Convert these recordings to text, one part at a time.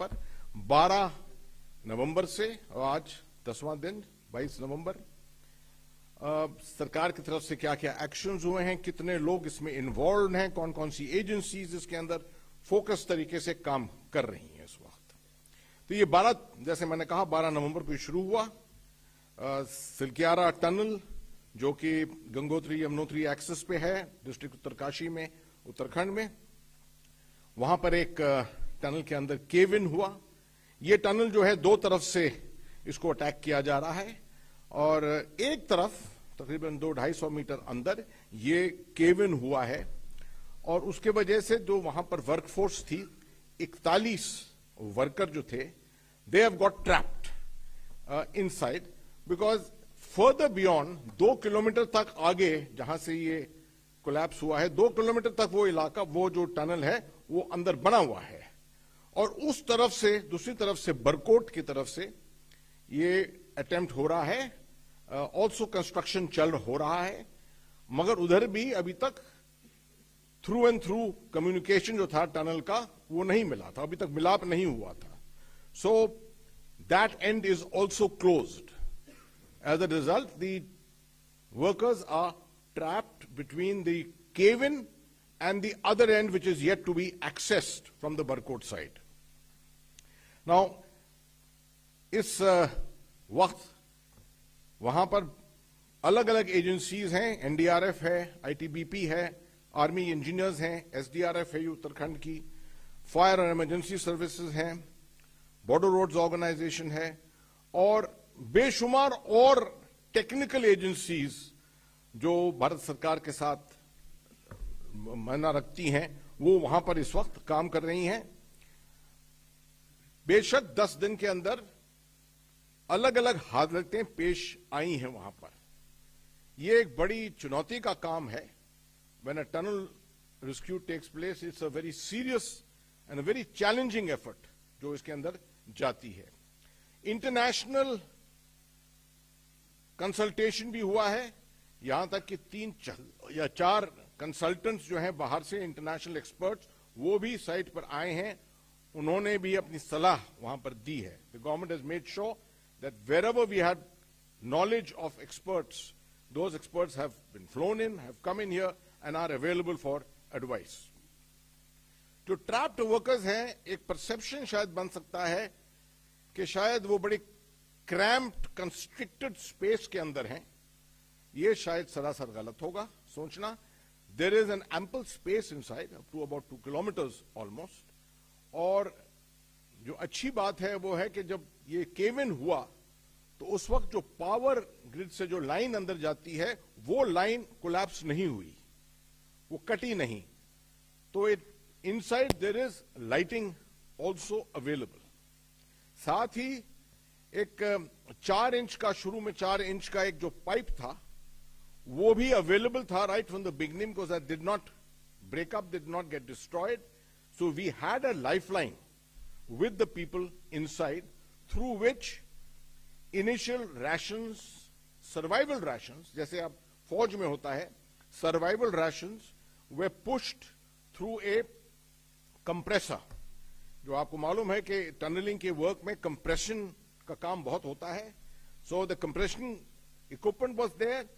पर 12 नवंबर से और आज 10वां दिन 22 नवंबर सरकार की तरफ से क्या क्या एक्शंस हुए हैं, कितने लोग इसमें इन्वॉल्व हैं, कौन कौन सी एजेंसीज इसके अंदर फोकस तरीके से काम कर रही हैं इस वक्त। तो ये 12, जैसे मैंने कहा, 12 नवंबर को शुरू हुआ। सिलक्यारा टनल जो कि गंगोत्री यमुनोत्री एक्सेस पे है, डिस्ट्रिक्ट उत्तरकाशी में, उत्तराखंड में, वहां पर एक टनल के अंदर केव इन हुआ। ये टनल जो है दो तरफ से इसको अटैक किया जा रहा है और एक तरफ तकरीबन 200-250 मीटर अंदर ये केव इन हुआ है और उसके वजह से जो वहां पर वर्कफोर्स थी, 41 वर्कर जो थे, they have got trapped inside because further beyond 2 kilometre तक आगे जहां से ये कोलैप्स हुआ है, 2 किलोमीटर तक वो इलाका, वो जो टनल है वो अंदर बना हुआ है और उस तरफ से, दूसरी तरफ से बरकोट की तरफ से ये अटेम्प्ट हो रहा है। ऑल्सो कंस्ट्रक्शन चल हो रहा है, मगर उधर भी अभी तक थ्रू एंड थ्रू कम्युनिकेशन जो था टनल का वो नहीं मिला था, अभी तक मिलाप नहीं हुआ था। So that end is also closed. As a result the workers are trapped between the cave-in and the other end, which is yet to be accessed from the Barkot side. Now, इस वक्त वहां पर अलग अलग agencies हैं, NDRF है, ITBP है, army engineers हैं, एसडीआरएफ है उत्तराखंड की, फायर और इमरजेंसी सर्विसेज हैं, बॉर्डर रोड्स ऑर्गेनाइजेशन है और बेशुमार और टेक्निकल एजेंसीज जो भारत सरकार के साथ मायना रखती हैं, वो वहां पर इस वक्त काम कर रही हैं। बेशक 10 दिन के अंदर अलग अलग हालतें पेश आई हैं वहां पर। ये एक बड़ी चुनौती का काम है। When a tunnel rescue takes place, it's a very serious and a very challenging effort जो इसके अंदर जाती है। इंटरनेशनल कंसल्टेशन भी हुआ है, यहां तक कि 3 या 4 कंसल्टेंट्स जो हैं बाहर से, इंटरनेशनल एक्सपर्ट्स, वो भी साइट पर आए हैं, उन्होंने भी अपनी सलाह वहां पर दी है। The government has made sure that wherever we had knowledge of experts, those experts have been flown in, have come in here and are available for advice. जो ट्रैप्ड वर्कर्स हैं, एक परसेप्शन शायद बन सकता है कि शायद वो बड़ी क्रैम्प्ड कंस्ट्रिक्टेड स्पेस के अंदर हैं। ये शायद सरासर गलत होगा सोचना। There is an ample space inside, up to about 2 kilometres almost. और जो अच्छी बात है वो है कि जब ये केव इन हुआ तो उस वक्त जो पावर ग्रिड से जो लाइन अंदर जाती है, वो लाइन कोलैप्स नहीं हुई, वो कटी नहीं। तो it inside there is lighting also available. साथ ही एक 4 इंच का, शुरू में 4 इंच का एक जो पाइप था, वो भी अवेलेबल था right from the beginning, because that did not break up, did not get destroyed. So we had a lifeline with the people inside, through which initial rations, survival rations, जैसे अब फौज में होता है, survival rations we pushed through a compressor. जो आपको मालूम है कि टनलिंग के वर्क में कंप्रेशन का काम बहुत होता है। So the compression equipment was there,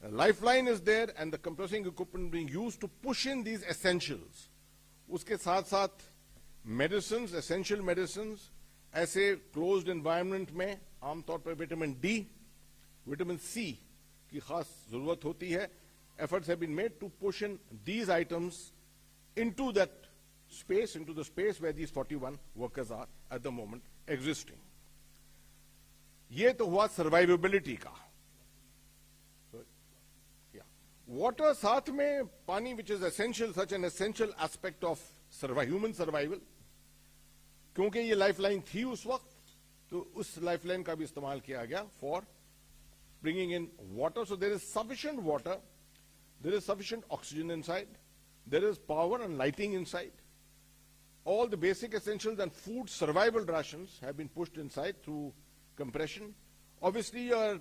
a lifeline is there and the compressing equipment being used to push in these essentials. उसके साथ साथ medicines, essential medicines, ऐसे closed environment में आमतौर पर विटामिन डी, विटामिन सी की खास जरूरत होती है। Efforts have been made to push in these items into that space, into the space where these 41 workers are at the moment existing. ये तो हुआ सर्वाइवेबिलिटी का। वाटर साथ में पानी, which is essential, such an essential aspect of human survival. क्योंकि ये lifeline थी उस वक्त, तो उस लाइफलाइन का भी इस्तेमाल किया गया for bringing in water. So there is sufficient water, there is sufficient oxygen inside, there is power and lighting inside. All the basic essentials and food survival rations have been pushed inside through compression. Obviously, your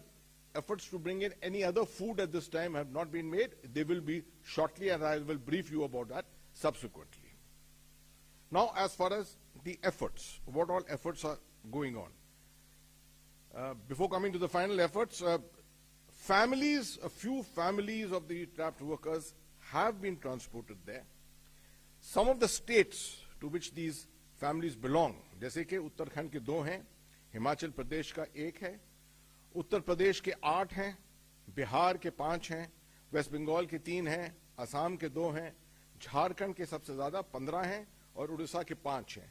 efforts to bring in any other food at this time have not been made. They will be shortly, and I will brief you about that subsequently. Now, as far as the efforts, what all efforts are going on? Before coming to the final efforts, families, a few families of the trapped workers have been transported there. Some of the states to which these families belong, जैसे कि उत्तराखंड के 2 हैं, हिमाचल प्रदेश का 1 है, उत्तर प्रदेश के 8 हैं, बिहार के 5 हैं, वेस्ट बंगाल के 3 हैं, असम के 2 हैं, झारखंड के सबसे ज्यादा 15 हैं और उड़ीसा के 5 हैं.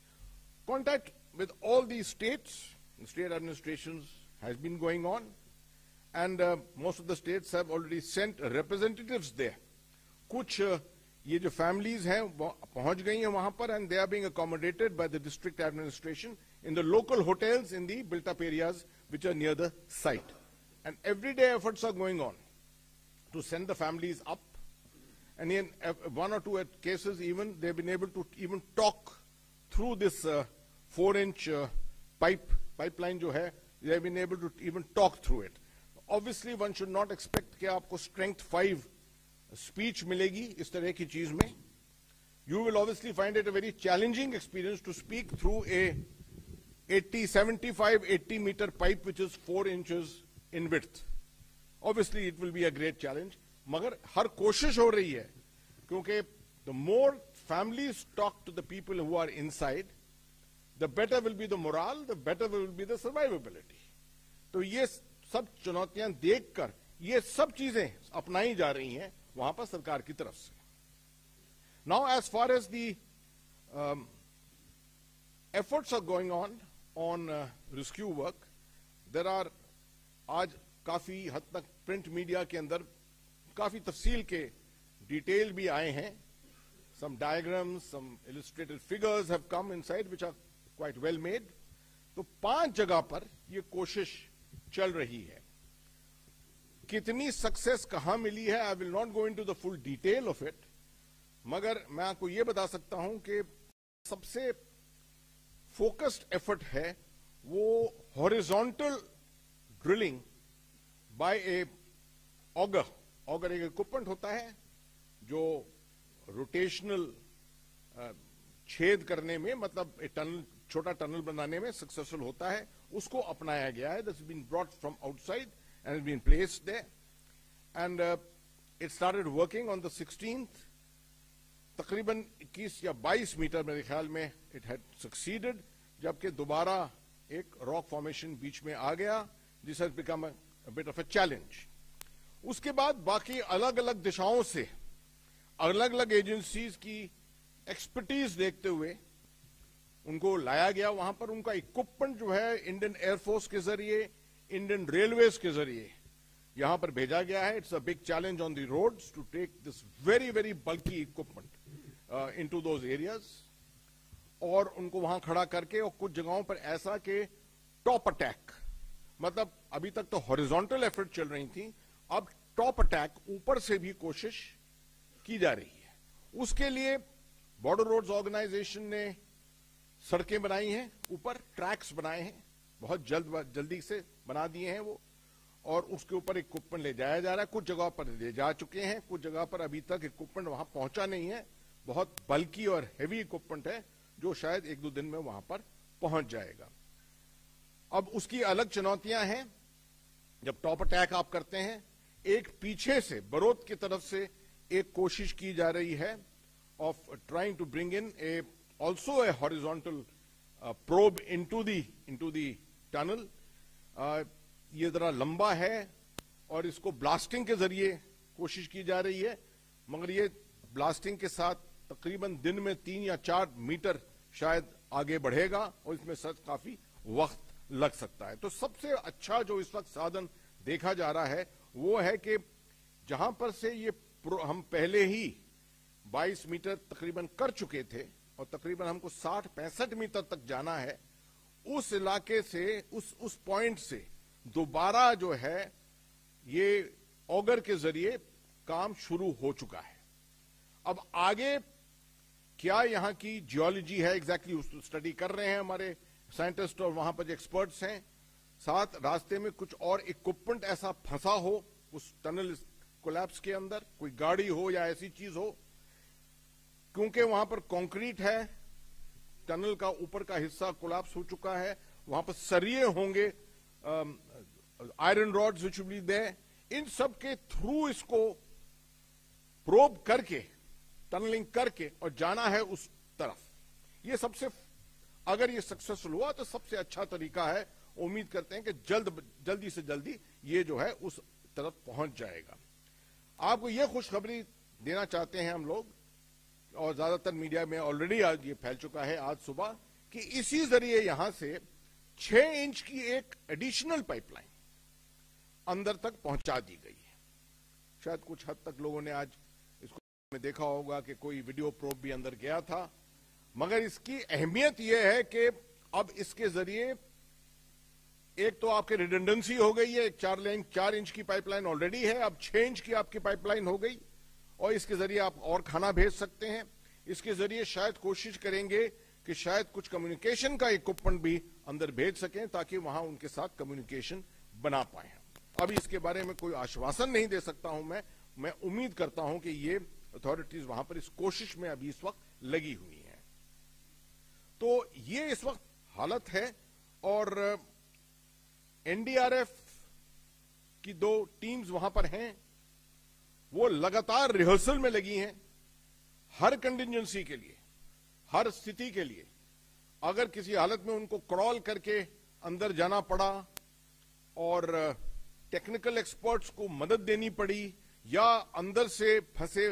Contact with all these states, the state administrations has been going on, and most of the states have already sent representatives there. कुछ ये जो families हैं वो पहुंच गई हैं वहां पर, and they are being accommodated by the district administration in the local hotels in the built-up areas which are near the site. And everyday efforts are going on to send the families up, and in 1 or 2 cases even they've been able to even talk through this 4-inch pipeline जो है, they've been able to even talk through it. Obviously one should not expect कि आपको strength 5 speech मिलेगी इस तरह की चीज में. You will obviously find it a very challenging experience to speak through a 75-80 meter pipe which is 4 inches in width. Obviously it will be a great challenge, मगर हर कोशिश हो रही है, क्योंकि the more families talk to the people who are inside, the better will be the morale, the better will be the survivability. तो ये सब चुनौतियां देखकर ये सब चीजें अपनाई जा रही हैं वहां पर सरकार की तरफ से. Now, as far as the efforts are going on rescue work, there are आज काफी हद तक प्रिंट मीडिया के अंदर काफी तफसील के डिटेल भी आए हैं. Some diagrams, some illustrated figures have come inside which are quite well made. तो 5 जगह पर ये कोशिश चल रही है. कितनी सक्सेस कहां मिली है, I will not go into the full detail of it, मगर मैं आपको ये बता सकता हूं कि सबसे फोकस्ड एफर्ट है वो हॉरिजॉन्टल ड्रिलिंग बाय ए ऑगर. ऑगर एक इक्विपमेंट होता है जो रोटेशनल छेद करने में, मतलब एक टनल, छोटा टनल बनाने में सक्सेसफुल होता है. उसको अपनाया गया है. That's been brought from outside and has been placed there, and it started working on the 16th. तकरीबन 21 या 22 मीटर मेरे ख्याल में it had succeeded, जबकि दोबारा एक रॉक फॉर्मेशन बीच में आ गया. This has become a bit of a challenge. उसके बाद बाकी अलग अलग दिशाओं से अलग अलग एजेंसीज की एक्सपर्टीज देखते हुए उनको लाया गया. वहां पर उनका इक्विपमेंट जो है इंडियन एयरफोर्स के जरिए, इंडियन रेलवेज के जरिए यहां पर भेजा गया है. It's a big challenge on the roads to take this very very bulky equipment into those areas, और उनको वहां खड़ा करके, और कुछ जगहों पर ऐसा कि टॉप अटैक, मतलब अभी तक तो हॉरिजॉन्टल एफर्ट चल रही थी, अब टॉप अटैक ऊपर से भी कोशिश की जा रही है. उसके लिए बॉर्डर रोड्स ऑर्गेनाइजेशन ने सड़कें बनाई हैं, ऊपर ट्रैक्स बनाए हैं, बहुत जल्दी से बना दिए हैं वो, और उसके ऊपर इक्विपमेंट ले जाया जा रहा है. कुछ जगह पर ले जा चुके हैं, कुछ जगह पर अभी तक इक्विपमेंट वहां पहुंचा नहीं है. बहुत बल्कि और हेवी इक्विपमेंट है जो शायद 1-2 दिन में वहां पर पहुंच जाएगा. अब उसकी अलग चुनौतियां हैं. जब टॉप अटैक आप करते हैं, एक पीछे से बरोद की तरफ से एक कोशिश की जा रही है of trying to bring in a also a horizontal probe into the tunnel. ये जरा लंबा है और इसको ब्लास्टिंग के जरिए कोशिश की जा रही है, मगर ये ब्लास्टिंग के साथ तकरीबन दिन में 3 या 4 मीटर शायद आगे बढ़ेगा, और इसमें सच काफी वक्त लग सकता है. तो सबसे अच्छा जो इस वक्त साधन देखा जा रहा है वो है कि जहां पर से ये हम पहले ही 22 मीटर तकरीबन कर चुके थे और तकरीबन हमको 60-65 मीटर तक जाना है, उस इलाके से, उस पॉइंट से दोबारा जो है ये ऑगर के जरिए काम शुरू हो चुका है. अब आगे क्या यहां की जियोलॉजी है एग्जैक्टली उसको स्टडी कर रहे हैं हमारे साइंटिस्ट और वहां पर जो एक्सपर्ट्स हैं. साथ रास्ते में कुछ और इक्विपमेंट ऐसा फंसा हो उस टनल कोलैप्स के अंदर, कोई गाड़ी हो या ऐसी चीज हो, क्योंकि वहां पर कंक्रीट है, टनल का ऊपर का हिस्सा कोलैप्स हो चुका है, वहां पर सरिये होंगे, iron rods which will be there, इन सब के थ्रू इसको प्रोब करके, टनलिंग करके और जाना है उस तरफ। ये सबसे, अगर ये सक्सेसफुल हुआ तो सबसे अच्छा तरीका है। उम्मीद करते हैं कि जल्दी से जल्दी ये जो है उस तरफ पहुंच जाएगा। आपको ये खुशखबरी देना चाहते हैं हम लोग, और ज्यादातर मीडिया में ऑलरेडी आज ये फैल चुका है आज सुबह, कि इसी जरिए यहां से 6 इंच की एक एडिशनल पाइपलाइन अंदर तक पहुंचा दी गई है। शायद कुछ हद तक लोगों ने आज इसको में देखा होगा कि कोई वीडियो प्रोब भी अंदर गया था, मगर इसकी अहमियत यह है कि अब इसके जरिए एक तो आपकी रिडंडेंसी हो गई है, 4 इंच की पाइपलाइन ऑलरेडी है, अब 6 इंच की आपकी पाइपलाइन हो गई, और इसके जरिए आप और खाना भेज सकते हैं। इसके जरिए शायद कोशिश करेंगे कि शायद कुछ कम्युनिकेशन का इक्विपमेंट भी अंदर भेज सकें, ताकि वहां उनके साथ कम्युनिकेशन बना पाए। अभी इसके बारे में कोई आश्वासन नहीं दे सकता हूं मैं उम्मीद करता हूं कि ये अथॉरिटीज वहां पर इस कोशिश में अभी इस वक्त लगी हुई हैं। तो ये इस वक्त हालत है, और एनडीआरएफ की 2 टीम्स वहां पर हैं, वो लगातार रिहर्सल में लगी हैं हर कंटिजेंसी के लिए, हर स्थिति के लिए। अगर किसी हालत में उनको क्रॉल करके अंदर जाना पड़ा और टेक्निकल एक्सपर्ट्स को मदद देनी पड़ी, या अंदर से फंसे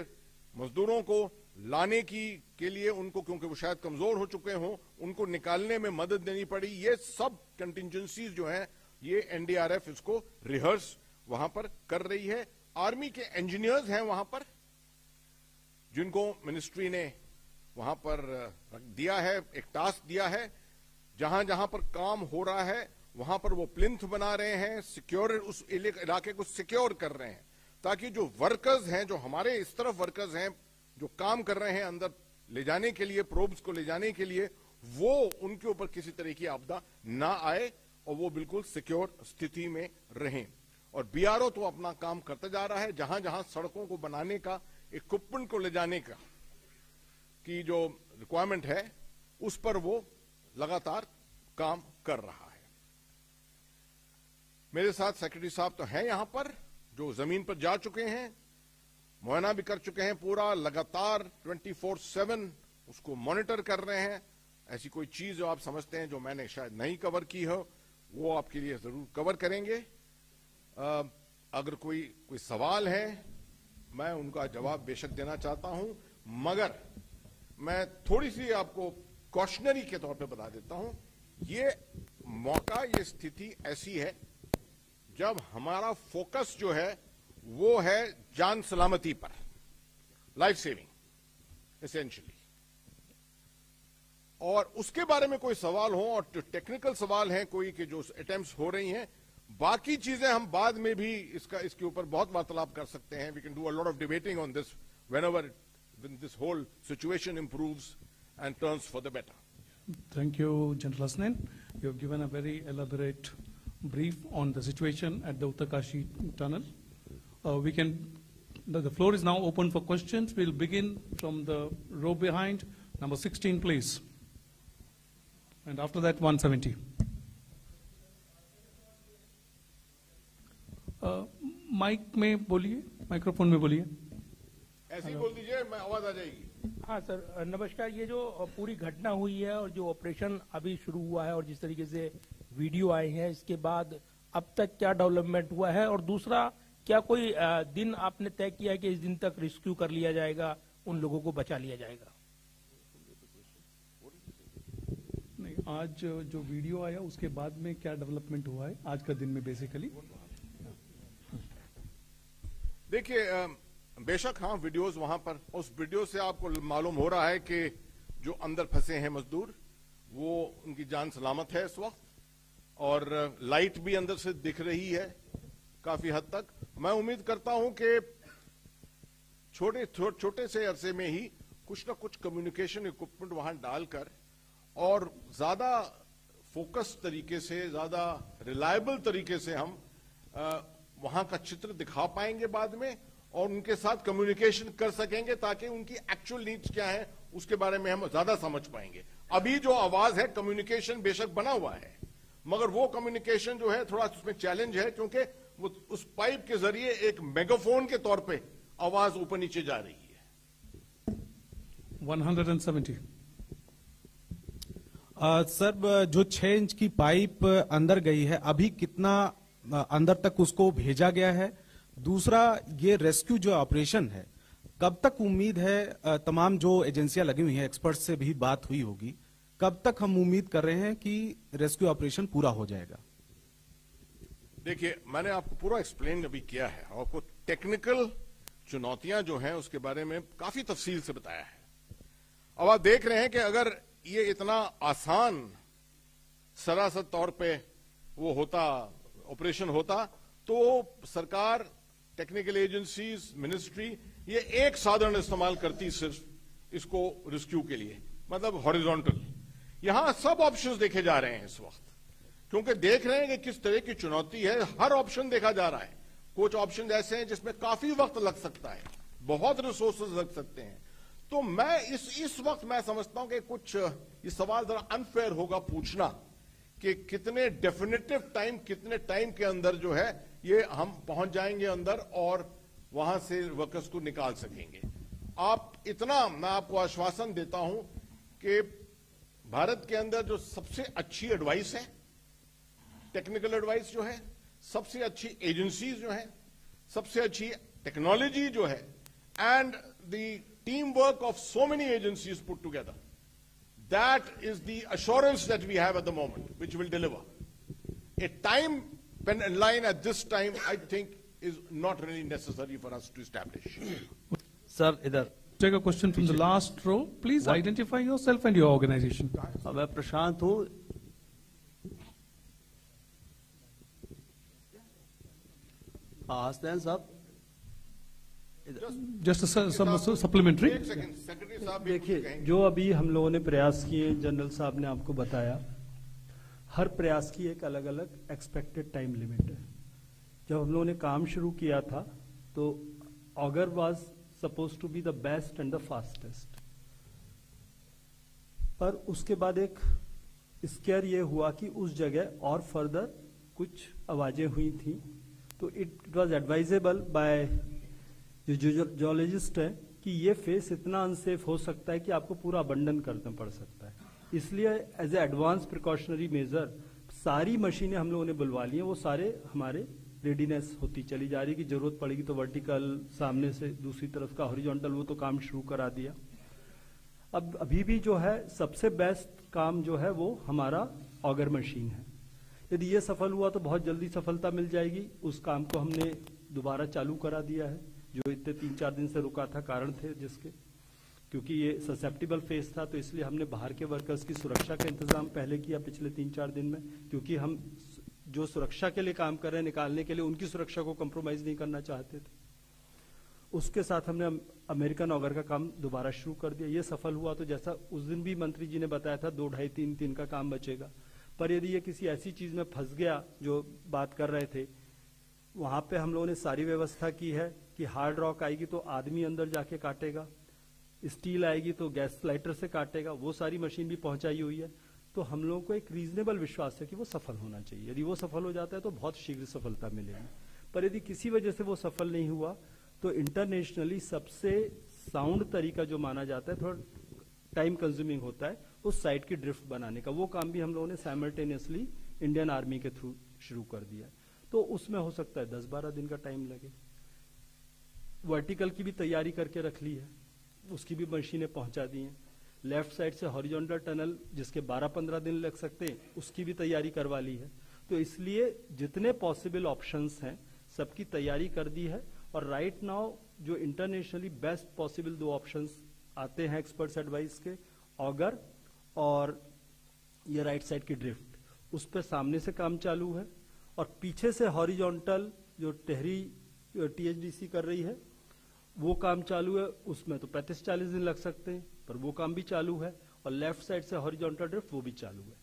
मजदूरों को लाने के लिए उनको, क्योंकि वो शायद कमजोर हो चुके हों, उनको निकालने में मदद देनी पड़ी, ये सब कंटिजेंसीज जो हैं ये एनडीआरएफ इसको रिहर्स वहां पर कर रही है। आर्मी के इंजीनियर्स हैं वहां पर, जिनको मिनिस्ट्री ने वहां पर रख दिया है, एक टास्क दिया है। जहां जहां पर काम हो रहा है वहां पर वो प्लिंथ बना रहे हैं, सिक्योर, उस इलाके को सिक्योर कर रहे हैं, ताकि जो वर्कर्स हैं, जो हमारे इस तरफ वर्कर्स हैं जो काम कर रहे हैं अंदर ले जाने के लिए, प्रोब्स को ले जाने के लिए, वो उनके ऊपर किसी तरह की आपदा ना आए और वो बिल्कुल सिक्योर स्थिति में रहें। और बीआरओ तो अपना काम करता जा रहा है, जहां जहां सड़कों को बनाने का, इक्विपमेंट को ले जाने का की जो रिक्वायरमेंट है, उस पर वो लगातार काम कर रहा है। मेरे साथ सेक्रेटरी साहब तो हैं यहां पर, जो जमीन पर जा चुके हैं, मुआयना भी कर चुके हैं पूरा, लगातार 24/7 उसको मॉनिटर कर रहे हैं। ऐसी कोई चीज जो आप समझते हैं जो मैंने शायद नहीं कवर की हो, वो आपके लिए जरूर कवर करेंगे। अगर कोई सवाल है, मैं उनका जवाब बेशक देना चाहता हूं, मगर मैं थोड़ी सी आपको कॉशनरी के तौर पे बता देता हूं। ये मौका, ये स्थिति ऐसी है जब हमारा फोकस जो है वो है जान सलामती पर, लाइफ सेविंग एसेंशियली। और उसके बारे में कोई सवाल हो, और टेक्निकल सवाल हैं कोई कि जो अटेम्प्ट्स हो रही हैं, बाकी चीजें हम बाद में भी इसके ऊपर बहुत वार्तालाप कर सकते हैं। We can do a lot of debating on this when this whole situation improves and turns for the better. Thank you, General Hasnain. You have given a very elaborate brief on the situation at the Uttarkashi tunnel. The floor is now open for questions. We'll begin from the row behind. Number 16, please. And after that, 170. Mic में बोलिए, microphone में बोलिए। ऐसे ही बोल दीजिए, मैं आवाज आ जाएगी। हाँ सर, नमस्कार। ये जो पूरी घटना हुई है और जो ऑपरेशन अभी शुरू हुआ है और जिस तरीके से वीडियो आए हैं, इसके बाद अब तक क्या डेवलपमेंट हुआ है, और दूसरा क्या कोई दिन आपने तय किया है कि इस दिन तक रेस्क्यू कर लिया जाएगा, उन लोगों को बचा लिया जाएगा? नहीं, आज जो वीडियो आया उसके बाद में क्या डेवलपमेंट हुआ है आज का दिन में बेसिकली? देखिए, बेशक हाँ, वीडियोस वहां पर, उस वीडियो से आपको मालूम हो रहा है कि जो अंदर फंसे हैं मजदूर, वो उनकी जान सलामत है इस वक्त, और लाइट भी अंदर से दिख रही है काफी हद तक। मैं उम्मीद करता हूं कि छोटे से अरसे में ही कुछ ना कुछ कम्युनिकेशन इक्विपमेंट वहां डालकर और ज्यादा फोकस तरीके से, ज्यादा रिलायबल तरीके से हम वहां का चित्र दिखा पाएंगे बाद में, और उनके साथ कम्युनिकेशन कर सकेंगे, ताकि उनकी एक्चुअल नीड्स क्या है उसके बारे में हम ज्यादा समझ पाएंगे। अभी जो आवाज है, कम्युनिकेशन बेशक बना हुआ है, मगर वो कम्युनिकेशन जो है थोड़ा उसमें चैलेंज है, क्योंकि वो उस पाइप के जरिए एक मेगाफोन के तौर पे आवाज ऊपर नीचे जा रही है। 170. सर, जो 6 इंच की पाइप अंदर गई है, अभी कितना अंदर तक उसको भेजा गया है? दूसरा, ये रेस्क्यू जो ऑपरेशन है, कब तक उम्मीद है, तमाम जो एजेंसियां लगी हुई हैं, एक्सपर्ट से भी बात हुई होगी, कब तक हम उम्मीद कर रहे हैं कि रेस्क्यू ऑपरेशन पूरा हो जाएगा? देखिए, मैंने आपको पूरा एक्सप्लेन अभी किया है, आपको टेक्निकल चुनौतियां जो हैं उसके बारे में काफी तफसील से बताया है। अब आप देख रहे हैं कि अगर ये इतना आसान सरासर तौर पे वो होता, ऑपरेशन होता, तो सरकार, टेक्निकल एजेंसीज, मिनिस्ट्री ये एक साधन इस्तेमाल करती सिर्फ इसको रेस्क्यू के लिए, मतलब हॉरिजॉन्टल। यहां सब ऑप्शंस देखे जा रहे हैं इस वक्त, क्योंकि देख रहे हैं कि किस तरह की चुनौती है। हर ऑप्शन देखा जा रहा है। कुछ ऑप्शन ऐसे हैं जिसमें काफी वक्त लग सकता है, बहुत रिसोर्सेज लग सकते हैं। तो मैं इस वक्त मैं समझता हूं कि कुछ ये सवाल जरा अनफेयर होगा पूछना कि कितने डेफिनेटिव टाइम, कितने टाइम के अंदर जो है ये हम पहुंच जाएंगे अंदर और वहां से वर्कर्स को निकाल सकेंगे। आप इतना, मैं आपको आश्वासन देता हूं कि भारत के अंदर जो सबसे अच्छी एडवाइस है, टेक्निकल एडवाइस जो है, सबसे अच्छी एजेंसीज जो है, सबसे अच्छी टेक्नोलॉजी जो है, and the team work of so many agencies put together, that is the assurance that we have at the moment, which will deliver. A time line at this time, I think, is not really necessary for us to establish. Sir, इधर Take a question from the last row. Please identify yourself and your organization. मैं प्रशांत हूँ। हसनैन साहब, Just some supplementary. एक second, secretary साहब भी कुछ देखिए, कहेंगे। जो अभी हम लोगों ने प्रयास किए, जनरल साहब ने आपको बताया, हर प्रयास की एक अलग अलग एक्सपेक्टेड टाइम लिमिट है। जब हम लोगों ने काम शुरू किया था तो auger was suppose to be the best and the fastest, पर उसके बाद एक स्केयर ये हुआ कि उस जगह और फर्दर कुछ आवाजें हुई थी, तो इट वाज एडवाइजेबल बाय जो जियोलॉजिस्ट है कि ये फेस इतना अनसेफ हो सकता है कि आपको पूरा अबंडन करना पड़ सकता है। इसलिए as a advance precautionary measure सारी मशीनें हम लोगों ने बुलवा ली हैं, वो सारे हमारे रेडीनेस होती चली जा रही है कि जरूरत पड़ेगी तो वर्टिकल, सामने से दूसरी तरफ का हॉरिजॉन्टल, वो तो काम शुरू करा दिया। अब अभी भी जो है सबसे बेस्ट काम जो है वो हमारा ऑगर मशीन है। यदि ये सफल हुआ तो बहुत जल्दी सफलता मिल जाएगी। उस काम को हमने दोबारा चालू करा दिया है, जो इतने 3-4 दिन से रुका था, कारण थे जिसके, क्योंकि ये ससेप्टिबल फेस था, तो इसलिए हमने बाहर के वर्कर्स की सुरक्षा का इंतजाम पहले किया पिछले 3-4 दिन में, क्योंकि हम जो सुरक्षा के लिए काम कर रहे हैं, निकालने के लिए, उनकी सुरक्षा को कॉम्प्रोमाइज नहीं करना चाहते थे। उसके साथ हमने अमेरिकन ऑगर का काम दोबारा शुरू कर दिया। ये सफल हुआ तो जैसा उस दिन भी मंत्री जी ने बताया था 2-2.5-3 दिन का काम बचेगा, पर यदि ये किसी ऐसी चीज में फंस गया जो बात कर रहे थे, वहां पे हम लोगों ने सारी व्यवस्था की है कि हार्ड रॉक आएगी तो आदमी अंदर जाके काटेगा, स्टील आएगी तो गैस लाइटर से काटेगा, वो सारी मशीन भी पहुंचाई हुई है। तो हम लोगों को एक रीजनेबल विश्वास है कि वो सफल होना चाहिए। यदि वो सफल हो जाता है तो बहुत शीघ्र सफलता मिलेगी, पर यदि किसी वजह से वो सफल नहीं हुआ तो इंटरनेशनली सबसे साउंड तरीका जो माना जाता है, थोड़ा टाइम कंज्यूमिंग होता है, उस साइट की ड्रिफ्ट बनाने का, वो काम भी हम लोगों ने साइमल्टेनियसली इंडियन आर्मी के थ्रू शुरू कर दिया। तो उसमें हो सकता है 10-12 दिन का टाइम लगे। वर्टिकल की भी तैयारी करके रख ली है, उसकी भी मशीनें पहुंचा दी हैं। लेफ्ट साइड से हॉरिजॉन्टल टनल जिसके 12-15 दिन लग सकते हैं, उसकी भी तैयारी करवा ली है। तो इसलिए जितने पॉसिबल ऑप्शंस हैं सबकी तैयारी कर दी है, और राइट नाउ जो इंटरनेशनली बेस्ट पॉसिबल 2 ऑप्शंस आते हैं एक्सपर्ट्स एडवाइस के, ऑगर और ये राइट साइड की ड्रिफ्ट, उस पर सामने से काम चालू है, और पीछे से हॉरिजॉन्टल जो टेहरी THDC कर रही है वो काम चालू है। उसमें तो 35-40 दिन लग सकते हैं, पर वो काम भी चालू है, और लेफ्ट साइड से हॉरिजॉन्टल ड्रिफ्ट वो भी चालू है।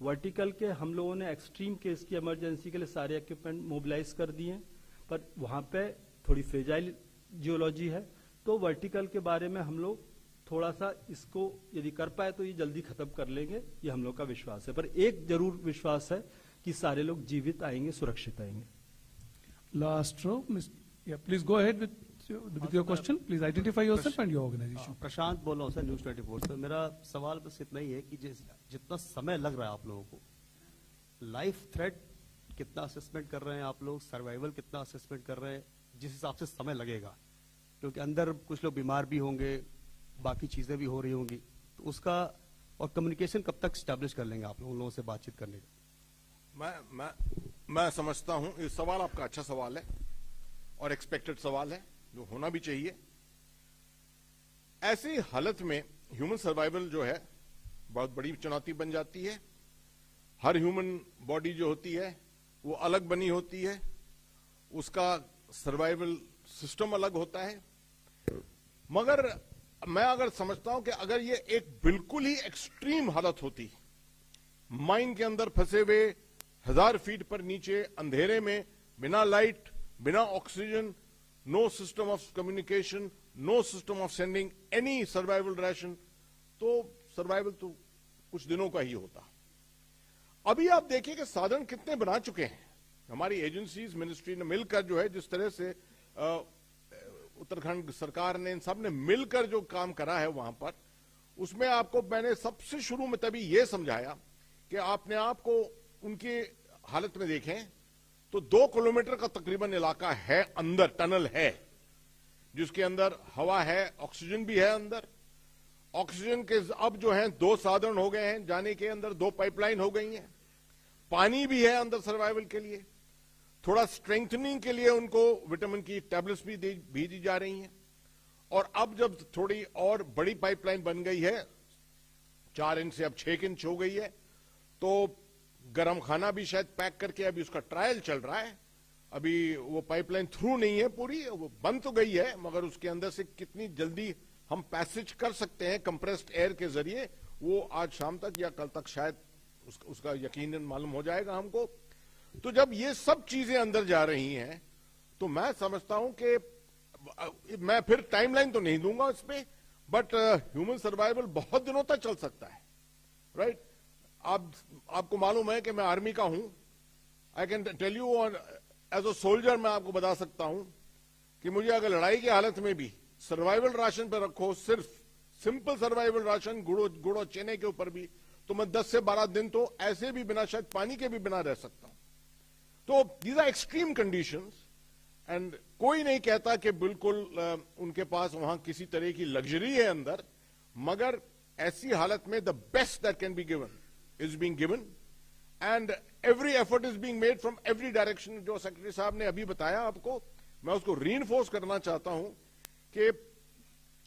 वर्टिकल के हम लोगों ने एक्सट्रीम केस की इमरजेंसी के लिए सारे इक्विपमेंट मोबिलाइज कर दिए हैं, पर वहां पे थोड़ी फ्रेजाइल जियोलॉजी है, तो वर्टिकल के बारे में हम लोग थोड़ा सा इसको यदि कर पाए तो ये जल्दी खत्म कर लेंगे, ये हम लोग का विश्वास है। पर एक जरूर विश्वास है कि सारे लोग जीवित आएंगे, सुरक्षित आएंगे। Last row, yeah, please go ahead with your question. Please identify yourself and your organization. प्रशांत बोल रहा हूँ सर, न्यूज 24 से। मेरा सवाल बस इतना ही है कि जितना समय लग रहा है आप लोगों को, लाइफ थ्रेट कितना असेसमेंट कर रहे हैं आप लोग, सर्वाइवल कितना असेसमेंट कर रहे हैं, जिस हिसाब से समय लगेगा, क्योंकि अंदर कुछ लोग बीमार भी होंगे, बाकी चीजें भी हो रही होंगी, तो उसका और कम्युनिकेशन कब तक स्टैब्लिश कर लेंगे आप लोगों से बातचीत करने का? मैं समझता हूं ये सवाल आपका अच्छा सवाल है और एक्सपेक्टेड सवाल है, जो होना भी चाहिए। ऐसी हालत में ह्यूमन सर्वाइवल जो है बहुत बड़ी चुनौती बन जाती है। हर ह्यूमन बॉडी जो होती है वो अलग बनी होती है, उसका सर्वाइवल सिस्टम अलग होता है। मगर मैं अगर समझता हूं कि अगर ये एक बिल्कुल ही एक्सट्रीम हालत होती, माइन के अंदर फंसे हुए 1000 फीट पर नीचे अंधेरे में, बिना लाइट, बिना oxygen, no system of communication, no system of sending any survival ration, तो सर्वाइवल तो कुछ दिनों का ही होता। अभी आप देखिए कि साधन कितने बना चुके हैं हमारी एजेंसीज, मिनिस्ट्री ने मिलकर, जो है जिस तरह से उत्तराखंड सरकार ने, इन सब ने मिलकर जो काम करा है वहां पर, उसमें आपको मैंने सबसे शुरू में तभी यह समझाया कि आपने आपको उनकी हालत में देखें तो 2 किलोमीटर का तकरीबन इलाका है, अंदर टनल है, जिसके अंदर हवा है, ऑक्सीजन भी है अंदर। ऑक्सीजन के अब जो है 2 साधन हो गए हैं जाने के अंदर, 2 पाइपलाइन हो गई हैं, पानी भी है अंदर सर्वाइवल के लिए। थोड़ा स्ट्रेंथनिंग के लिए उनको विटामिन की टैबलेट्स भी भेजी जा रही हैं। और अब जब थोड़ी और बड़ी पाइपलाइन बन गई है, 4 इंच से अब 6 इंच हो गई है, तो गर्म खाना भी शायद पैक करके अभी उसका ट्रायल चल रहा है। अभी वो पाइपलाइन थ्रू नहीं है पूरी, वो बंद तो गई है, मगर उसके अंदर से कितनी जल्दी हम पैसेज कर सकते हैं कंप्रेस्ड एयर के जरिए, वो आज शाम तक या कल तक शायद उसका यकीनन मालूम हो जाएगा हमको। तो जब ये सब चीजें अंदर जा रही हैं, तो मैं समझता हूं कि मैं फिर टाइमलाइन तो नहीं दूंगा इस पे, बट ह्यूमन सर्वाइवल बहुत दिनों तक चल सकता है, राइट? आपको मालूम है कि मैं आर्मी का हूं। I can tell you as a soldier, मैं आपको बता सकता हूं कि मुझे अगर लड़ाई की हालत में भी सर्वाइवल राशन पर रखो, सिर्फ सिंपल सर्वाइवल राशन, गुड़ और चने के ऊपर भी, तो मैं 10 से 12 दिन तो ऐसे भी बिना, शायद पानी के भी बिना रह सकता हूं। तो these are extreme conditions, and कोई नहीं कहता कि बिल्कुल उनके पास वहां किसी तरह की लग्जरी है अंदर, मगर ऐसी हालत में the best that can be given is being given, and every effort is being made from every direction. जो सेक्रेटरी साहब ने अभी बताया आपको, मैं उसको रीइंफोर्स करना चाहता हूं कि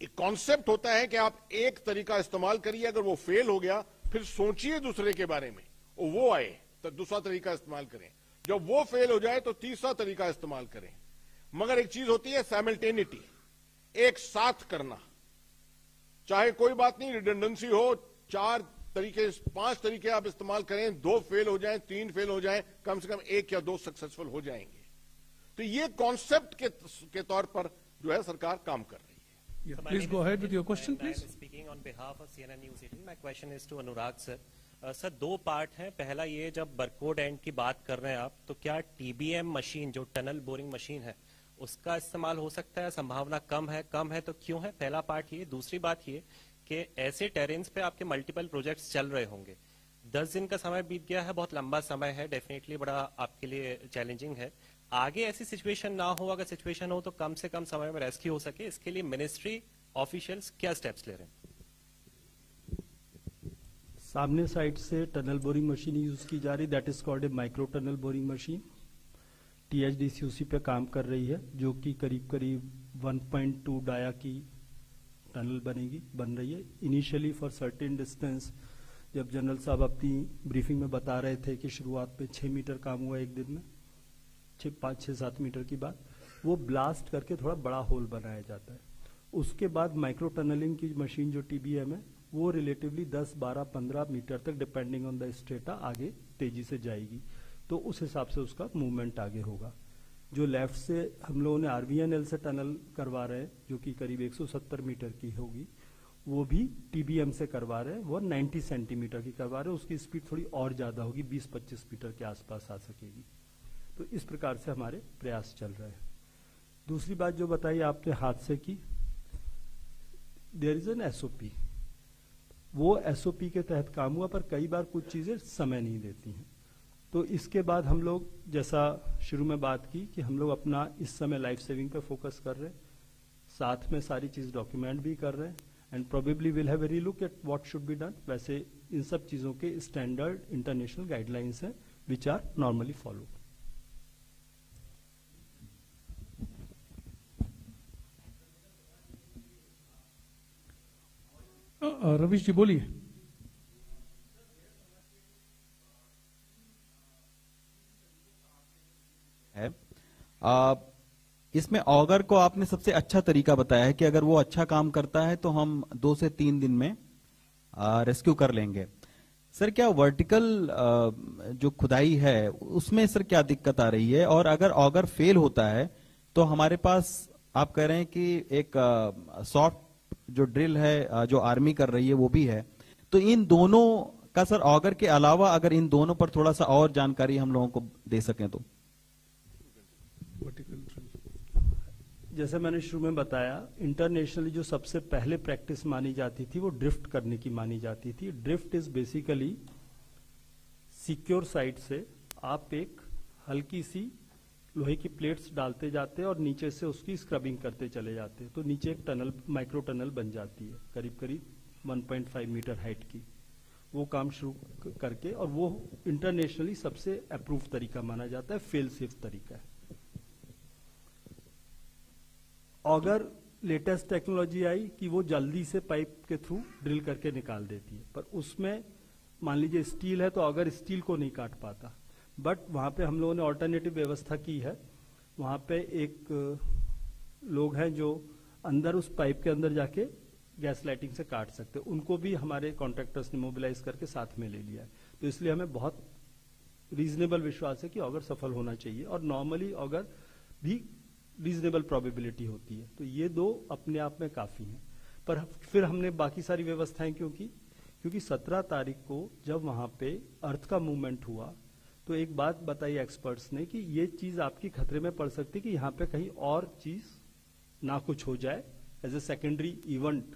एक कॉन्सेप्ट होता है कि आप एक तरीका इस्तेमाल करिए, अगर वो फेल हो गया फिर सोचिए दूसरे के बारे में, और वो आए तो दूसरा तरीका इस्तेमाल करें, जब वो फेल हो जाए तो तीसरा तरीका इस्तेमाल करें। मगर एक चीज होती है साइमल्टेनिटी, एक साथ करना, चाहे कोई बात नहीं रिडंडेंसी हो, 4 तरीके 5 तरीके आप इस्तेमाल करें, 2 फेल हो जाएं, 3 फेल हो जाएं, कम से कम 1 या 2 सक्सेसफुल हो जाएंगे। तो ये कॉन्सेप्ट के तौर पर जो है सरकार काम कर रही है। Yeah, please go ahead with your question, please. I am speaking on behalf of CNN News 18. My question is to Anurag sir. Sir 2 part हैं। पहला ये, जब बरकोड एंड की बात कर रहे हैं आप, तो क्या TBM मशीन, जो टनल बोरिंग मशीन है, उसका इस्तेमाल हो सकता है? संभावना कम है तो क्यों है? पहला पार्ट ये। दूसरी बात ये कि ऐसे टेरेन्स पे आपके मल्टीपल प्रोजेक्ट्स चल रहे होंगे, 10 दिन का समय बीत गया है, बहुत लंबा समय है, डेफिनेटली बड़ा आपके लिए चैलेंजिंग है। आगे ऐसी सिचुएशन ना हो, अगर सिचुएशन हो तो कम से कम समय में रेस्क्यू हो सके, इसके लिए मिनिस्ट्री ऑफिशियल्स क्या स्टेप्स ले रहे हैं? सामने साइड से टनल बोरिंग मशीन यूज की जा रही, that is called a micro tunnel boring machine. THDC पे काम कर रही है, जो कि करीब करीब 1.2 डाया की टनल बन रही है। इनिशियली फॉर सर्टेन डिस्टेंस, जब जनरल साहब अपनी ब्रीफिंग में बता रहे थे कि शुरुआत पे 6 मीटर काम हुआ एक दिन में, 5-6-7 मीटर की बात, वो ब्लास्ट करके थोड़ा बड़ा होल बनाया जाता है। उसके बाद माइक्रो टनलिंग की मशीन जो TBM है, वो रिलेटिवली 10, 12, 15 मीटर तक डिपेंडिंग ऑन द स्ट्रेटा आगे तेजी से जाएगी, तो उस हिसाब से उसका मूवमेंट आगे होगा। जो लेफ्ट से हम लोगों ने RVNL से टनल करवा रहे हैं, जो कि करीब 170 मीटर की होगी, वो भी टीबीएम से करवा रहे हैं, वो 90 सेंटीमीटर की करवा रहे हैं, उसकी स्पीड थोड़ी और ज्यादा होगी, 20-25 मीटर के आसपास आ सकेगी। तो इस प्रकार से हमारे प्रयास चल रहे हैं। दूसरी बात जो बताई आपने हादसे की, देयर इज एन एसओपी, वो एसओपी के तहत काम हुआ, पर कई बार कुछ चीजें समय नहीं देती हैं। तो इसके बाद हम लोग, जैसा शुरू में बात की, कि हम लोग अपना इस समय लाइफ सेविंग पे फोकस कर रहे हैं, साथ में सारी चीज डॉक्यूमेंट भी कर रहे हैं, and probably will have a relook at what should be done. वैसे इन सब चीजों के स्टैंडर्ड इंटरनेशनल गाइडलाइंस हैं which are normally followed. Ravish ji बोलिए। है इसमें ऑगर को आपने सबसे अच्छा तरीका बताया है कि अगर वो अच्छा काम करता है तो हम 2 से 3 दिन में रेस्क्यू कर लेंगे। सर क्या वर्टिकल जो खुदाई है उसमें सर क्या दिक्कत आ रही है, और अगर ऑगर फेल होता है तो हमारे पास आप कह रहे हैं कि एक सॉफ्ट जो ड्रिल है जो आर्मी कर रही है वो भी है, तो इन दोनों का सर ऑगर के अलावा अगर इन दोनों पर थोड़ा सा और जानकारी हम लोगों को दे सकें तो। जैसे मैंने शुरू में बताया, इंटरनेशनली जो सबसे पहले प्रैक्टिस मानी जाती थी वो ड्रिफ्ट करने की मानी जाती थी। Drift is basically secure side से आप एक हल्की सी लोहे की प्लेट्स डालते जाते हैं और नीचे से उसकी स्क्रबिंग करते चले जाते हैं, तो नीचे एक टनल, माइक्रो टनल बन जाती है करीब करीब 1.5 मीटर हाइट की। वो काम शुरू करके, और वो इंटरनेशनली सबसे अप्रूव तरीका माना जाता है, फेल सेफ तरीका है। अगर लेटेस्ट टेक्नोलॉजी आई कि वो जल्दी से पाइप के थ्रू ड्रिल करके निकाल देती है, पर उसमें मान लीजिए स्टील है तो अगर स्टील को नहीं काट पाता, बट वहां पे हम लोगों ने ऑल्टरनेटिव व्यवस्था की है। वहां पे एक लोग हैं जो अंदर उस पाइप के अंदर जाके गैस लाइटिंग से काट सकते हैं, उनको भी हमारे कॉन्ट्रैक्टर्स ने मोबिलाइज करके साथ में ले लिया है। तो इसलिए हमें बहुत रीजनेबल विश्वास है कि ऑगर सफल होना चाहिए, और नॉर्मली ऑगर भी रीजनेबल प्रोबेबिलिटी होती है। तो ये 2 अपने आप में काफी हैं। पर फिर हमने बाकी सारी व्यवस्थाएं क्योंकि 17 तारीख को जब वहां पे अर्थ का मूवमेंट हुआ तो एक बात बताई एक्सपर्ट्स ने कि ये चीज आपकी खतरे में पड़ सकती है कि यहाँ पे कहीं और चीज ना कुछ हो जाए एज ए सेकेंडरी इवेंट,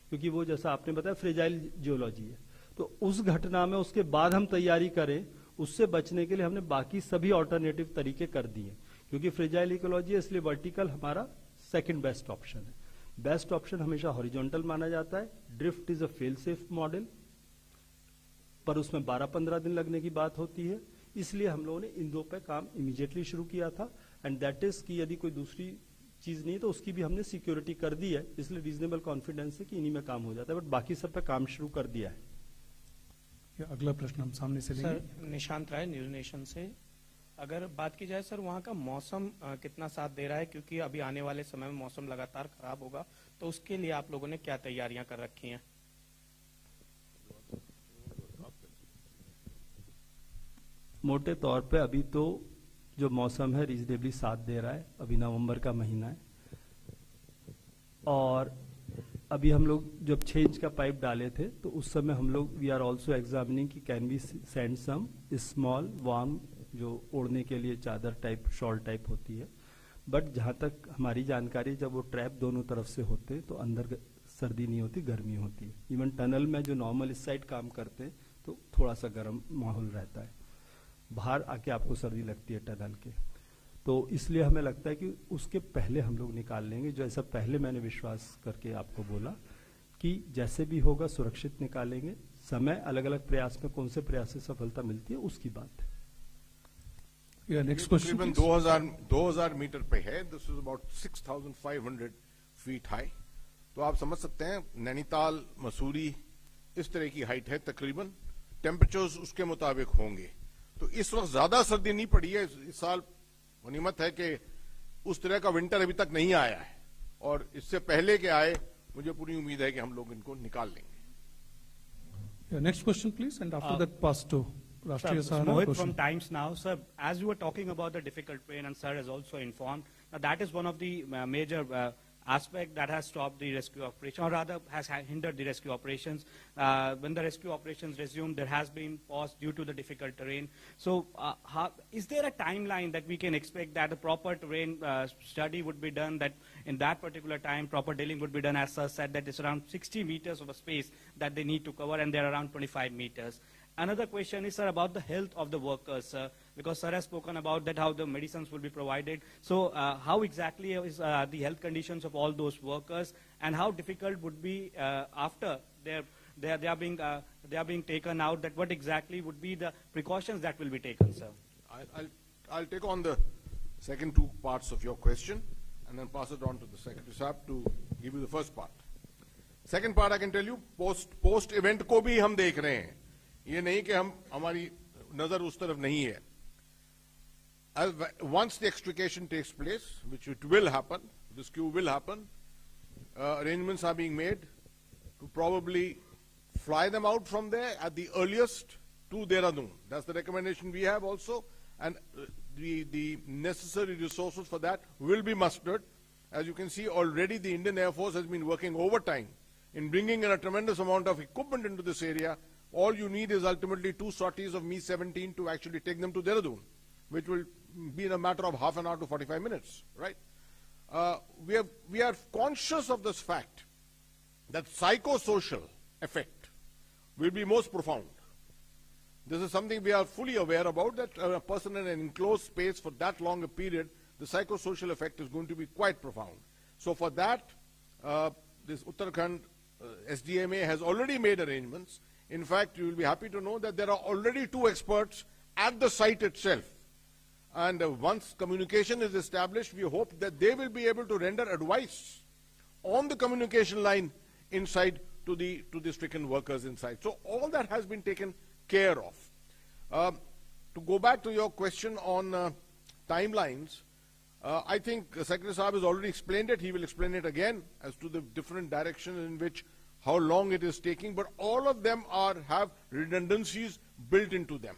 क्योंकि वो जैसा आपने बताया फ्रेजाइल जियोलॉजी है। तो उस घटना में उसके बाद हम तैयारी करें, उससे बचने के लिए हमने बाकी सभी ऑल्टरनेटिव तरीके कर दिए, क्योंकि फ्रेजाइल इकोलॉजी है इसलिए वर्टिकल हमारा सेकंड बेस्ट ऑप्शन है। बेस्ट ऑप्शन हमेशा हॉरिजॉन्टल माना जाता है। Drift is a fail safe model, पर उसमें 12-15 दिन लगने की बात होती है, इसलिए हम लोगों ने इन 2 पे काम इमीडिएटली शुरू किया था। एंड दैट इज कि यदि कोई दूसरी चीज नहीं तो उसकी भी हमने सिक्योरिटी कर दी है, इसलिए रीजनेबल कॉन्फिडेंस है कि इन्हीं में काम हो जाता है, बट बाकी सब पे काम शुरू कर दिया है। अगला प्रश्न हम सामने से लेंगे। सर निशांत राय, न्यूज नेशन से। अगर बात की जाए सर वहाँ का मौसम कितना साथ दे रहा है, क्योंकि अभी आने वाले समय में मौसम लगातार खराब होगा, तो उसके लिए आप लोगों ने क्या तैयारियां कर रखी हैं? मोटे तौर पे अभी तो जो मौसम है रीजनेबली साथ दे रहा है। अभी नवंबर का महीना है, और अभी हम लोग जब 6 इंच का पाइप डाले थे तो उस समय हम लोग वी आर ऑल्सो एग्जामिनिंग कि can we send some small warm, जो ओढ़ने के लिए चादर टाइप, शॉल टाइप होती है। बट जहां तक हमारी जानकारी, जब वो ट्रैप दोनों तरफ से होते हैं तो अंदर सर्दी नहीं होती, गर्मी होती है। इवन टनल में जो नॉर्मल इस साइड काम करते हैं तो थोड़ा सा गर्म माहौल रहता है, बाहर आके आपको सर्दी लगती है टनल के। तो इसलिए हमें लगता है कि उसके पहले हम लोग निकाल लेंगे, जो ऐसा पहले मैंने विश्वास करके आपको बोला कि जैसे भी होगा सुरक्षित निकालेंगे। समय अलग अलग प्रयास में कौन से प्रयास से सफलता मिलती है उसकी बात है। Next question. तकरीबन 2000 मीटर पे है। This is about 6500 feet high. तो आप समझ सकते हैं नैनीताल, मसूरी इस तरह की हाइट है तकरीबन। टेम्परेचर्स उसके मुताबिक होंगे। तो इस वक्त ज्यादा सर्दी नहीं पड़ी है इस साल। गनीमत है कि उस तरह का विंटर अभी तक नहीं आया है, और इससे पहले के आए मुझे पूरी उम्मीद है कि हम लोग इनको निकाल लेंगे। Next question please, and after that pass to Rashtriya Sahara Mohit question. from Times Now. Sir, as you were talking about the difficult terrain, and sir has also informed, now that is one of the major aspect that has stopped the rescue operation, or rather has hindered the rescue operations. When the rescue operations resumed, there has been pause due to the difficult terrain. So is there a timeline that we can expect that a proper terrain study would be done, that in that particular time proper drilling would be done? As Sir said, that it's around 60 meters of a space that they need to cover, and they're around 25 meters. Another question is, sir, about the health of the workers, because sir has spoken about that, how the medicines will be provided. So how exactly is the health conditions of all those workers, and how difficult would be after they are being taken out, that what exactly would be the precautions that will be taken, sir? I'll take on the second two parts of your question and then pass it on to the Secretary Saab to give you the first part. Second part I can tell you, post event को भी हम देख रहे हैं, ये नहीं कि हमारी नजर उस तरफ नहीं है. Once the extrication takes place, which it will happen, rescue will happen, arrangements are being made to probably fly them out from there at the earliest to Dehradun. That's the recommendation we have also, and the necessary resources for that will be mustered. As you can see, already the Indian Air Force has been working overtime in bringing in a tremendous amount of equipment into this area. All you need is ultimately 2 sorties of Mi-17 to actually take them to Dehradun, which will be in a matter of half an hour to 45 minutes, right? We are conscious of this fact that psychosocial effect will be most profound. This is something we are fully aware about, that a person in an enclosed space for that long a period, the psychosocial effect is going to be quite profound. So for that, this Uttarakhand SDMA has already made arrangements. In fact, you will be happy to know that there are already 2 experts at the site itself. And once communication is established, we hope that they will be able to render advice on the communication line inside to the stricken workers inside. So all that has been taken care of. To go back to your question on timelines, I think Secretary Saab has already explained it. He will explain it again as to the different directions in which, how long it is taking, but all of them have redundancies built into them,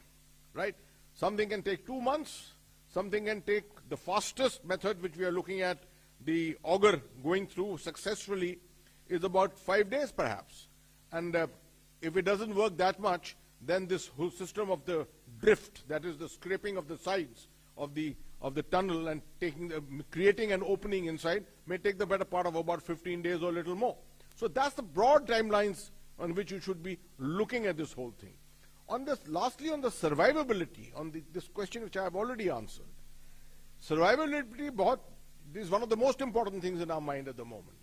right? Something can take 2 months, something can take the fastest method, which we are looking at, the auger going through successfully, is about 5 days perhaps. And if it doesn't work that much, then this whole system of the drift, that is the scraping of the sides of the tunnel and creating an opening inside, may take the better part of about 15 days or a little more. So that's the broad timelines on which you should be looking at this whole thing. On this, lastly, on the survivability, on this question which I have already answered, survivability is one of the most important things in our mind at the moment.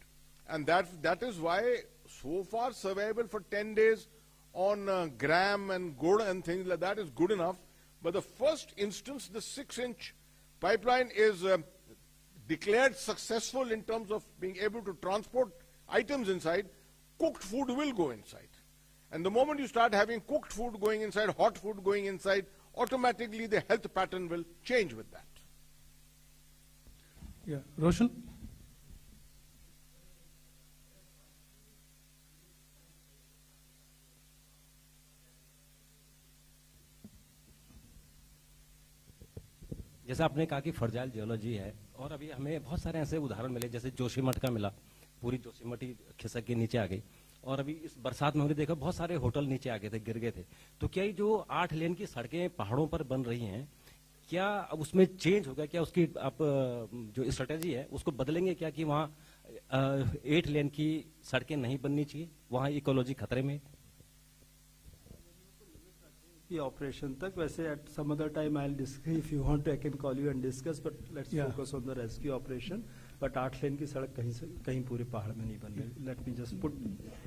And that is why so far survival for 10 days on gram and gur and things like that is good enough. But the first instance, the 6-inch pipeline is declared successful in terms of being able to transport items inside. Cooked food will go inside. And the moment you start having cooked food going inside, hot food going inside, automatically the health pattern will change with that. Yeah, Roshan? जैसे आपने कहा कि फर्जाइल geology है, और अभी हमें बहुत सारे ऐसे उदाहरण मिले, जैसे जोशीमठ का मिला, पूरी जोशीमठ ही खिसक के नीचे आ गई, और अभी इस बरसात में हमने देखा बहुत सारे होटल नीचे आ गए थे, गिर गए थे. तो क्या ये जो 8 लेन की सड़कें पहाड़ों पर बन रही हैं, क्या अब उसमें चेंज होगा? क्या उसकी आप जो स्ट्रेटेजी है उसको बदलेंगे क्या, कि वहाँ 8 लेन की सड़कें नहीं बननी चाहिए, वहाँ इकोलॉजी खतरे में? ये ऑपरेशन तक, वैसे at some other time I will discuss, if you want I can call you and discuss, but let's focus on the rescue operation. But 8 lane की सड़क कहीं पूरे पहाड़ में नहीं बन रही. Let me just put,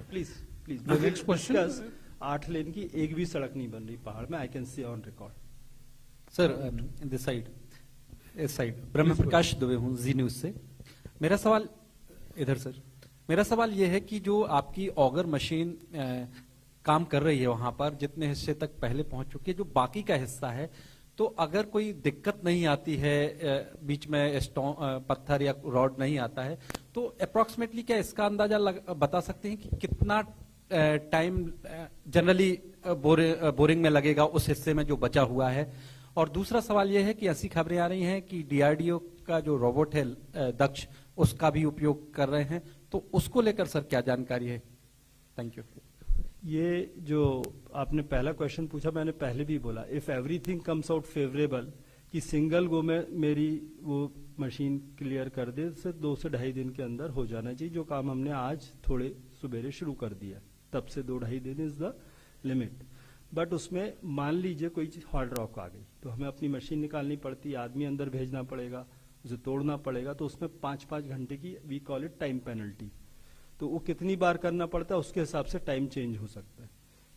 please next question. 8 lane की एक भी सड़क नहीं बन रही पहाड़ में, I can see on record. Sir this side, इस साइड, ब्रह्म प्रकाश दुबे हूँ, जी न्यूज से. मेरा सवाल इधर सर, मेरा सवाल ये है कि जो आपकी ऑगर मशीन काम कर रही है वहां पर, जितने हिस्से तक पहले पहुंच चुकी है, जो बाकी का हिस्सा है, तो अगर कोई दिक्कत नहीं आती है, बीच में पत्थर या रॉड नहीं आता है, तो अप्रोक्सीमेटली क्या इसका अंदाजा बता सकते हैं कि कितना टाइम जनरली बोरिंग में लगेगा उस हिस्से में जो बचा हुआ है? और दूसरा सवाल यह है कि ऐसी खबरें आ रही हैं कि DRDO का जो रोबोट है दक्ष, उसका भी उपयोग कर रहे हैं, तो उसको लेकर सर क्या जानकारी है? Thank you. ये जो आपने पहला क्वेश्चन पूछा, मैंने पहले भी बोला, if everything comes out favourable कि सिंगल गो में मेरी वो मशीन क्लियर कर दे, से 2 से 2.5 दिन के अंदर हो जाना चाहिए। जो काम हमने आज थोड़े सुबेरे शुरू कर दिया, तब से 2-2.5 दिन इज द लिमिट। बट उसमें मान लीजिए कोई चीज हार्ड रॉक आ गई, तो हमें अपनी मशीन निकालनी पड़ती, आदमी अंदर भेजना पड़ेगा, उसे तोड़ना पड़ेगा, तो उसमें 5-5 घंटे की we call it time penalty. तो वो कितनी बार करना पड़ता है उसके हिसाब से टाइम चेंज हो सकता है।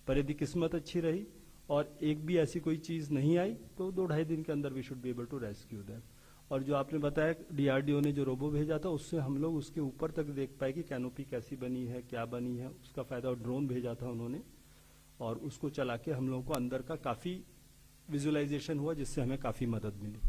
पर यदि किस्मत अच्छी रही और एक भी ऐसी कोई चीज नहीं आई, तो 2-2.5 दिन के अंदर we should be able to rescue them. और जो आपने बताया डीआरडीओ ने जो रोबो भेजा था, उससे हम लोग उसके ऊपर तक देख पाए कि कैनोपी कैसी बनी है, क्या बनी है, उसका फायदा। और ड्रोन भेजा था उन्होंने, और उसको चला के हम लोगों को अंदर का काफी विजुअलाइजेशन हुआ, जिससे हमें काफी मदद मिली।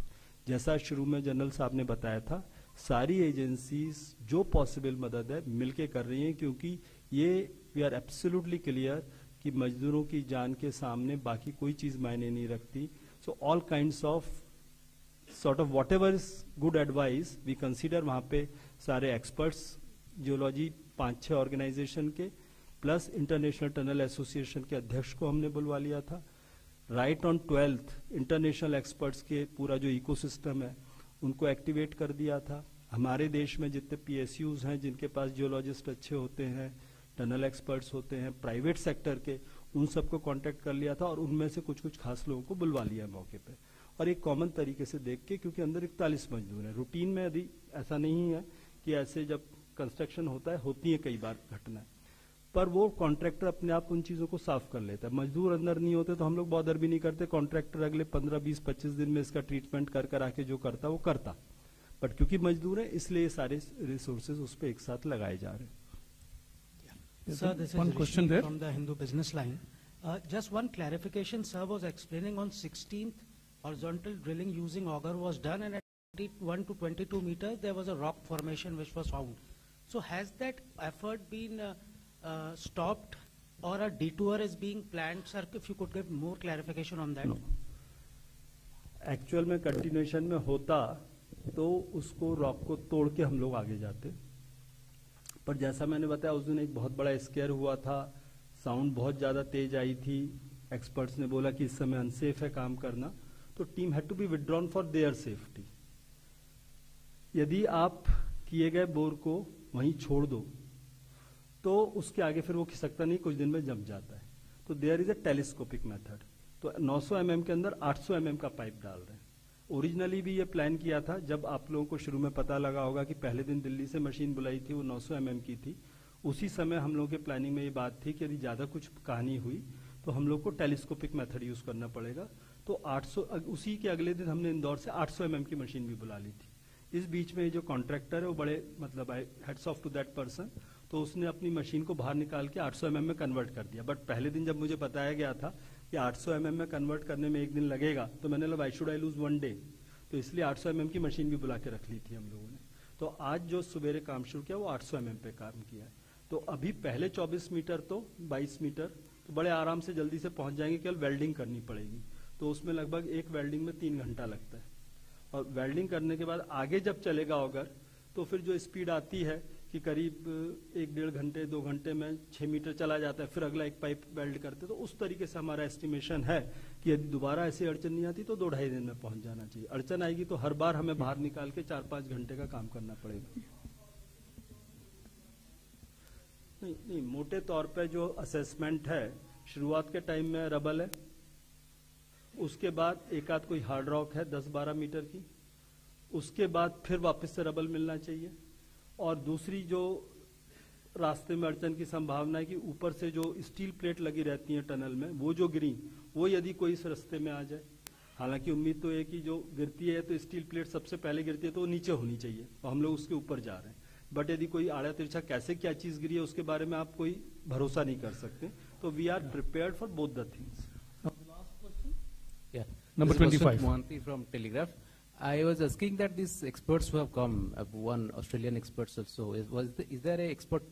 जैसा शुरू में जनरल साहब ने बताया था, सारी एजेंसीज जो पॉसिबल मदद है मिलके कर रही हैं, क्योंकि ये वी आर एब्सोल्युटली क्लियर कि मजदूरों की जान के सामने बाकी कोई चीज मायने नहीं रखती। So all kinds of sort of whatever is good advice we consider. वहां पे सारे एक्सपर्ट्स जियोलॉजी 5-6 ऑर्गेनाइजेशन के प्लस इंटरनेशनल टनल एसोसिएशन के अध्यक्ष को हमने बुलवा लिया था। Right on 12th international experts के पूरा जो इकोसिस्टम है उनको एक्टिवेट कर दिया था। हमारे देश में जितने पीएसयूज हैं जिनके पास जियोलॉजिस्ट अच्छे होते हैं, टनल एक्सपर्ट्स होते हैं, प्राइवेट सेक्टर के, उन सबको कांटेक्ट कर लिया था और उनमें से कुछ कुछ खास लोगों को बुलवा लिया मौके पे। और एक कॉमन तरीके से देख के, क्योंकि अंदर 41 मजदूर हैं, रूटीन में यदि ऐसा नहीं है कि ऐसे जब कंस्ट्रक्शन होता है, होती है कई बार घटनाएं, पर वो कॉन्ट्रैक्टर अपने आप उन चीजों को साफ कर लेता है। मजदूर अंदर नहीं होते तो हम लोग बॉदर भी नहीं करते, कॉन्ट्रैक्टर अगले 15, 20, 25 दिन में इसका ट्रीटमेंट कर कर आके जो करता वो करता। बट क्योंकि मजदूर है इसलिए सारे रिसोर्सेज उस पर एक साथ लगाए जा रहे हैं। Sir, this is One Rishi question there. from the Hindu Business Line. Just one clarification. Sir was explaining on 16th horizontal drilling using auger was done, and at 21 to 22 meters there was a rock formation which was found. So has that effort been stopped or a detour is being planned? Sir, if you could give more clarification on that. No. Actual में continuation में होता तो उसको rock को तोड़ के हम लोग आगे जाते, पर जैसा मैंने बताया उस दिन एक बहुत बड़ा स्केयर हुआ था, साउंड बहुत ज्यादा तेज आई थी, एक्सपर्ट्स ने बोला कि इस समय अनसेफ है काम करना, तो team had to be withdrawn for their safety. यदि आप किए गए बोर को वहीं छोड़ दो तो उसके आगे फिर वो खिसकता नहीं, कुछ दिन में जम जाता है। तो there is a telescopic method. तो 900 mm के अंदर 800 mm का पाइप डाल रहे हैं। ओरिजिनली भी ये प्लान किया था, जब आप लोगों को शुरू में पता लगा होगा कि पहले दिन दिल्ली से मशीन बुलाई थी, वो 900 mm की थी। उसी समय हम लोगों के प्लानिंग में ये बात थी कि यदि ज्यादा कुछ कहानी हुई तो हम लोग को टेलीस्कोपिक मेथड यूज करना पड़ेगा। तो 800, उसी के अगले दिन हमने इंदौर से 800 mm की मशीन भी बुला ली थी। इस बीच में जो कॉन्ट्रैक्टर है वो बड़े मतलब heads of to that person, तो उसने अपनी मशीन को बाहर निकाल के 800 mm में कन्वर्ट कर दिया। बट पहले दिन जब मुझे बताया गया था कि 800 mm में कन्वर्ट करने में 1 दिन लगेगा, तो मैंने बोला why should I lose 1 day, तो इसलिए 800 mm की मशीन भी बुला के रख ली थी हम लोगों ने। तो आज जो सवेरे काम शुरू किया वो 800 mm पे काम किया है। तो अभी पहले 24 मीटर तो 22 मीटर तो बड़े आराम से जल्दी से पहुंच जाएंगे, केवल वेल्डिंग करनी पड़ेगी। तो उसमें लगभग एक वेल्डिंग में 3 घंटा लगता है, और वेल्डिंग करने के बाद आगे जब चलेगा अगर, तो फिर जो स्पीड आती है कि करीब 1-1.5 घंटे 2 घंटे में 6 मीटर चला जाता है, फिर अगला एक पाइप वेल्ड करते। तो उस तरीके से हमारा एस्टिमेशन है कि यदि दोबारा ऐसी अड़चन नहीं आती तो 2-2.5 दिन में पहुंच जाना चाहिए। अड़चन आएगी तो हर बार हमें बाहर निकाल के 4-5 घंटे का काम करना पड़ेगा। नहीं, मोटे तौर पे जो असेसमेंट है, शुरुआत के टाइम में रबल है, उसके बाद एक आध कोई हार्ड रॉक है 10-12 मीटर की, उसके बाद फिर वापस से रबल मिलना चाहिए। और दूसरी जो रास्ते में अड़चन की संभावना है कि ऊपर से जो स्टील प्लेट लगी रहती है टनल में, वो जो गिरी, वो यदि कोई इस रास्ते में आ जाए, हालांकि उम्मीद तो है कि जो गिरती है तो स्टील प्लेट सबसे पहले गिरती है तो वो नीचे होनी चाहिए, और हम लोग उसके ऊपर जा रहे हैं। बट यदि कोई आड़ा तिरछा कैसे क्या चीज गिरी है उसके बारे में आप कोई भरोसा नहीं कर सकते। तो we are prepared for both the things. Yeah. Number This is 25. Mohanty from Telegraph. I was asking that these experts who have come, one Australian experts also, is there a expert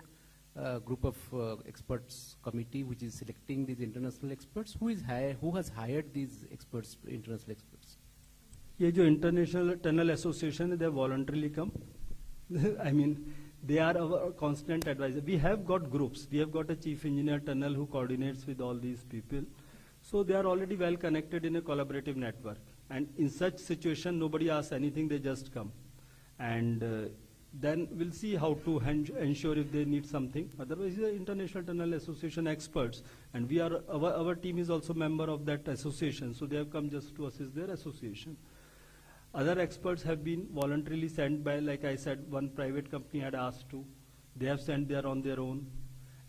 group of experts committee which is selecting these international experts? Who has hired these experts, international experts? ये जो international tunnel association है, they voluntarily come, I mean, they are our constant advisor. We have got groups. We have got a chief engineer tunnel who coordinates with all these people. So they are already well connected in a collaborative network. And in such situation, nobody asks anything, they just come. And then we'll see how to ensure if they need something. Otherwise, the International Tunnel Association experts, and we are, our team is also member of that association, so they have come just to assist their association. Other experts have been voluntarily sent by, like I said, one private company had asked to. They have sent there on their own.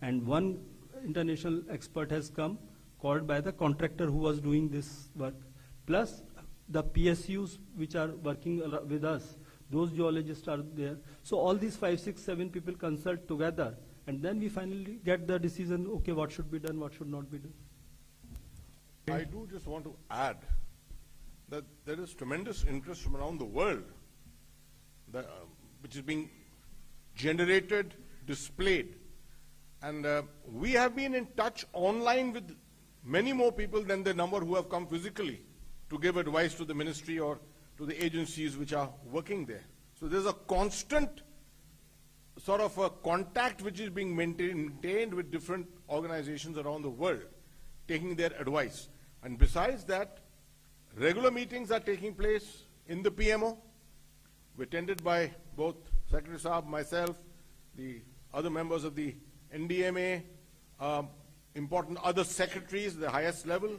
And one international expert has come, called by the contractor who was doing this work. Plus, the PSUs which are working with us, those geologists are there. So all these 5, 6, 7 people consult together, and then we finally get the decision, okay, what should be done, what should not be done. I do just want to add that there is tremendous interest from around the world which is being generated, displayed. And we have been in touch online with many more people than the number who have come physically to give advice to the ministry or to the agencies which are working there. So there's a constant sort of a contact which is being maintained with different organizations around the world, taking their advice. And besides that, regular meetings are taking place in the PMO, attended by both Secretary Saab, myself, the other members of the NDMA, important other secretaries, the highest level,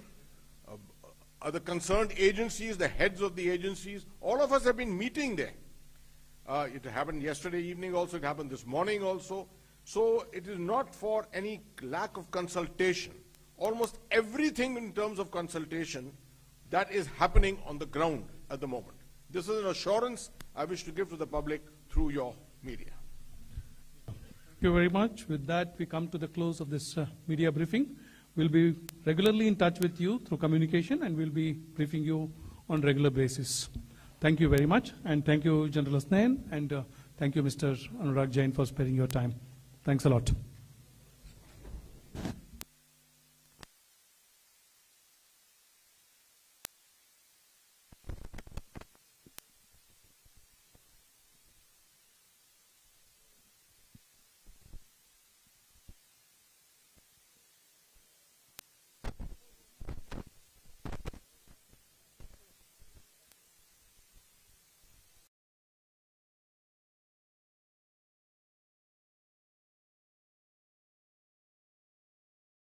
other concerned agencies, the heads of the agencies. All of us have been meeting there. It happened yesterday evening also, it happened this morning also. So it is not for any lack of consultation. Almost everything in terms of consultation that is happening on the ground at the moment. This is an assurance I wish to give to the public through your media. Thank you very much. With that, we come to the close of this media briefing. We'll be regularly in touch with you through communication, and we'll be briefing you on regular basis. Thank you very much, and thank you, General Hasnain, and thank you, Mr. Anurag Jain, for sparing your time. Thanks a lot.